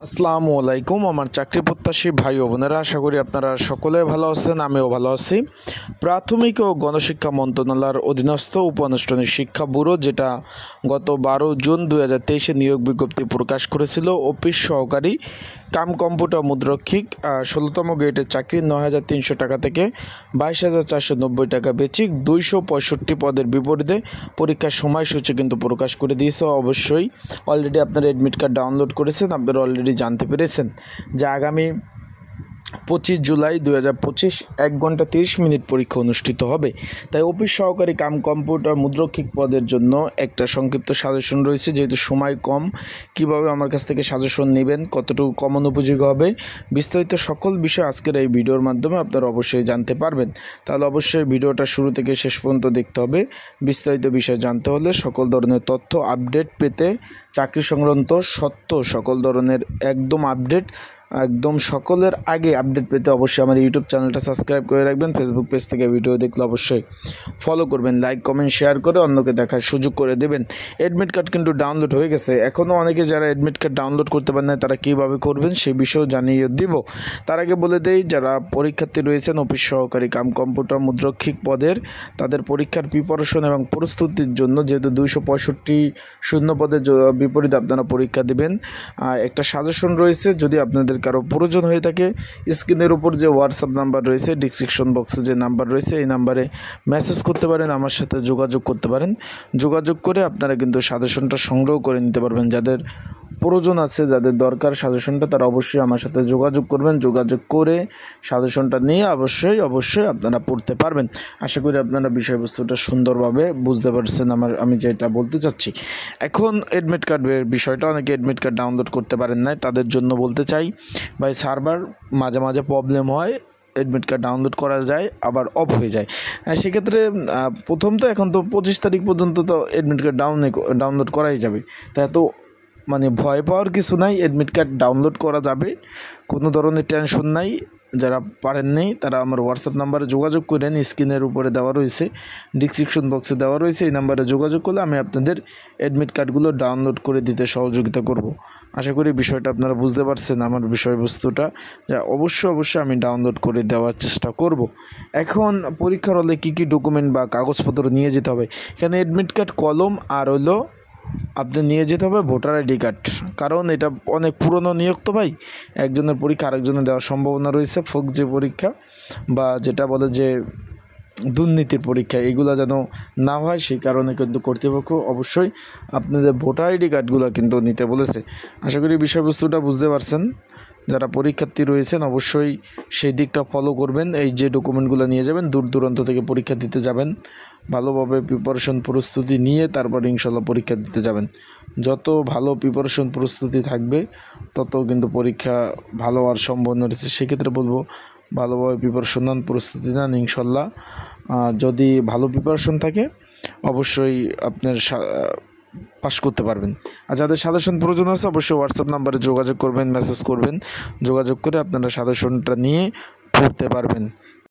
আসসালামু আলাইকুম আমার চাকরি প্রত্যাশী ভাই ও বোনেরা, আশা করি আপনারা সকলে ভালো আছেন। আমিও ভালো আছি। প্রাথমিক ও গণশিক্ষা মন্ত্রণালয়ের অধীনস্থ উপ-আনুষ্ঠানিক শিক্ষা ব্যুরো, যেটা গত 12 জুন 2023 নিয়োগ বিজ্ঞপ্তি প্রকাশ করেছিল, অফিস সহকারী কাম কম্পিউটার মুদ্রক্ষিক 16তম গ্রেডের চাকরি 9,300 টাকা থেকে 22,490 টাকা বেচিক 265 পদের বিপরীতে পরীক্ষার সময়সূচি কিন্তু প্রকাশ করে দিয়েছে। অবশ্যই অলরেডি আপনারা অ্যাডমিট কার্ড ডাউনলোড করেছেন, আপনারা অলরেডি জানতে পেরেছেন যে আগামী 25 জুলাই 2025 1 ঘন্টা 30 মিনিট পরীক্ষা অনুষ্ঠিত হবে। তাই অফিস সহকারী কাম কম্পিউটার মুদ্রক্ষিক পদের জন্য একটা সংক্ষিপ্ত সাজেশন রয়েছে। যেহেতু সময় কম, কিভাবে আমার কাছ থেকে সাজেশন নেবেন, কতটুকু কমন উপযোগী হবে, বিস্তারিত সকল বিষয় আজকের এই ভিডিওর মাধ্যমে আপনারা অবশ্যই জানতে পারবেন। তাহলে অবশ্যই ভিডিওটা শুরু থেকে শেষ পর্যন্ত দেখতে হবে। বিস্তারিত বিষয় জানতে হলে, সকল ধরনের তথ্য আপডেট পেতে, চাকরি সংক্রান্ত সত্য সকল ধরনের একদম আপডেট, একদম সকলের আগে আপডেট পেতে অবশ্যই আমার ইউটিউব চ্যানেলটা সাবস্ক্রাইব করে রাখবেন। ফেসবুক পেজ থেকে ভিডিও দেখলে অবশ্যই ফলো করবেন, লাইক কমেন্ট শেয়ার করে অন্যকে দেখার সুযোগ করে দেবেন। অ্যাডমিট কার্ড কিন্তু ডাউনলোড হয়ে গেছে। এখনও অনেকে যারা অ্যাডমিট কার্ড ডাউনলোড করতে পারেন না, তারা কীভাবে করবেন সেই বিষয়েও জানিয়ে দিব। তার আগে বলে দেই, যারা পরীক্ষার্থী রয়েছেন অফিস সহকারী কাম কম্পিউটার মুদ্রক্ষিক পদের, তাদের পরীক্ষার প্রিপারেশন এবং প্রস্তুতির জন্য, যেহেতু 265 শূন্য পদের বিপরীতে আপনারা পরীক্ষা দেবেন, একটা সাজেশন রয়েছে। যদি আপনাদের কারো প্রয়োজন হয়ে থাকে, স্ক্রিনের উপর যে হোয়াটসঅ্যাপ নাম্বার রয়েছে, ডিসক্রিপশন বক্সে যে নাম্বার রয়েছে, এই নাম্বারে মেসেজ করতে পারেন, আমার সাথে যোগাযোগ করতে পারেন। যোগাযোগ করে আপনারা কিন্তু সাজেশনটা সংগ্রহ করে নিতে পারবেন। যাদের প্রয়োজন আছে, যাদের দরকার সাজেশনটা, তারা অবশ্যই আমার সাথে যোগাযোগ করবেন। যোগাযোগ করে সাজেশনটা নিয়ে অবশ্যই আপনারা পড়তে পারবেন। আশা করি আপনারা বিষয়বস্তুটা সুন্দরভাবে বুঝতে পারছেন আমি যেটা বলতে চাচ্ছি। এখন অ্যাডমিট কার্ডের বিষয়টা, অনেকে অ্যাডমিট কার্ড ডাউনলোড করতে পারেন না, তাদের জন্য বলতে চাই ভাই, সার্ভার মাঝে মাঝে প্রবলেম হয়, অ্যাডমিট কার্ড ডাউনলোড করা যায় আবার অফ হয়ে যায়। সেক্ষেত্রে প্রথম তো এখন তো 25 তারিখ পর্যন্ত তো অ্যাডমিট কার্ড ডাউনলোড করাই যাবে। তাই তো ভয় পাওয়ার কিছু নাই, অ্যাডমিট কার্ড ডাউনলোড করা যাবে, কোনো ধরনের টেনশন নাই। যারা পারেননি তারা আমার হোয়াটসঅ্যাপ নাম্বারে যোগাযোগ করেন, স্ক্রিনের উপরে দেওয়া রয়েছে, ডিসক্রিপশন বক্সে দেওয়া রয়েছে, এই নাম্বারে যোগাযোগ করলে আমি আপনাদের অ্যাডমিট কার্ডগুলো ডাউনলোড করে দিতে সহযোগিতা করব। আশা করি বিষয়টা আপনারা বুঝতে পারছেন, আমার বিষয়বস্তুটা, যা অবশ্যই আমি ডাউনলোড করে দেওয়ার চেষ্টা করব। এখন পরীক্ষার হলে কী কী ডকুমেন্ট বা কাগজপত্র নিয়ে যেতে হবে, এখানে অ্যাডমিট কার্ড, কলম আর হলো আপনি নিয়ে যেতে হবে ভোটার আইডি কার্ড। কারণ এটা অনেক পুরনো নিয়োগ তো ভাই, একজনের পরীক্ষা আরেকজনের দেওয়ার সম্ভাবনা রয়েছে। ফৌজদারি পরীক্ষা বা যেটা বলে যে দুর্নীতির পরীক্ষা, এগুলো যেন না হয়, সেই কারণে কিন্তু কর্তৃপক্ষ অবশ্যই আপনাদের ভোটার আইডি কার্ডগুলো কিন্তু নিতে বলেছে। আশা করি বিষয়বস্তুটা বুঝতে পারছেন। যারা পরীক্ষার্থী রয়েছেন অবশ্যই সেই দিকটা ফলো করবেন। এই যে ডকুমেন্টগুলো নিয়ে যাবেন, দূর দূরান্ত থেকে পরীক্ষা দিতে যাবেন, ভালোভাবে প্রিপারেশন প্রস্তুতি নিয়ে তারপর ইনশাল্লাহ পরীক্ষা দিতে যাবেন। যত ভালো প্রিপারেশন প্রস্তুতি থাকবে, তত কিন্তু পরীক্ষা ভালো হওয়ার সম্ভাবনা রয়েছে। সেক্ষেত্রে বলবো, ভালোভাবে প্রিপারেশন নেন, প্রস্তুতি নেন, ইনশাল্লাহ যদি ভালো প্রিপারেশন থাকে অবশ্যই আপনার পাস করতে পারবেন। আর যাদের সাজেশন প্রয়োজন আছে অবশ্যই হোয়াটসঅ্যাপ নাম্বারে যোগাযোগ করবেন, মেসেজ করবেন, যোগাযোগ করে আপনারা সাজেশনটা নিয়ে পড়তে পারবেন।